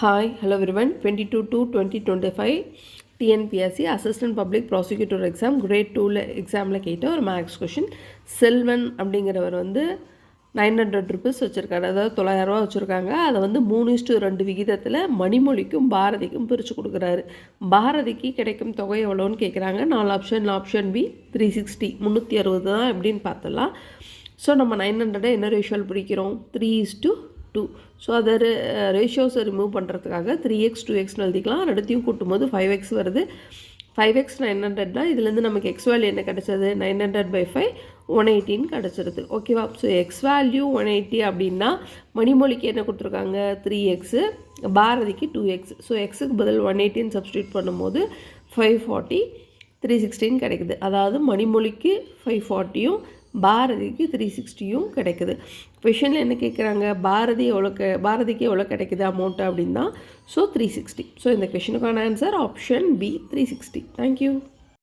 Hi, hello everyone. 22 to 2025 TNPSC Assistant Public Prosecutor Exam Grade 2 எக்ஸாமில் கேட்ட ஒரு maths question. Selvan அப்படிங்கிறவர் வந்து 900 ருபீஸ் வச்சுருக்காரு, அதாவது 900 ரூபா வச்சுருக்காங்க. அதை வந்து 3:2 விகிதத்தில் மணிமொழிக்கும் பாரதிக்கும் பிரித்து கொடுக்குறாரு. பாரதிக்கு கிடைக்கும் தொகை எவ்வளோன்னு கேட்குறாங்க. 4 ஆப்ஷன். ஆப்ஷன் பி 360, 360 தான் எப்படின்னு பார்த்துடலாம். ஸோ நம்ம 900 என்ன ரேஷியோவில் பிடிக்கிறோம்? 3:2. ஸோ அதை ரேஷியோஸை ரிமூவ் பண்ணுறதுக்காக 3x 2xன்னு எழுதிக்கலாம். ரெண்டுத்தையும் கூட்டும்போது 5x வருது. 5x 900 இதுலேருந்து நமக்கு எக்ஸ் வேல்யூ என்ன கிடச்சது? 900/5 180 கிடச்சிருது. ஓகேவா? ஸோ எக்ஸ் வேல்யூ 180 அப்படின்னா மணிமொழிக்கு என்ன கொடுத்துருக்காங்க? 3x, பாரதிக்கு 2x. ஸோ எக்ஸுக்கு பதில் 180 சப்ஸ்டியூட் பண்ணும்போது 540, 316 கிடைக்குது. அதாவது மணிமொழிக்கு 540யும் பாரதிக்கு 360யும் கிடைக்குது. கொஷனில் என்ன கேட்குறாங்க? பாரதிக்கு எவ்வளோ கிடைக்குது அமௌண்ட்டு அப்படின்னா ஸோ 360. ஸோ இந்த கொஷனுக்கான ஆன்சர் ஆப்ஷன் பி 360. தேங்க்யூ.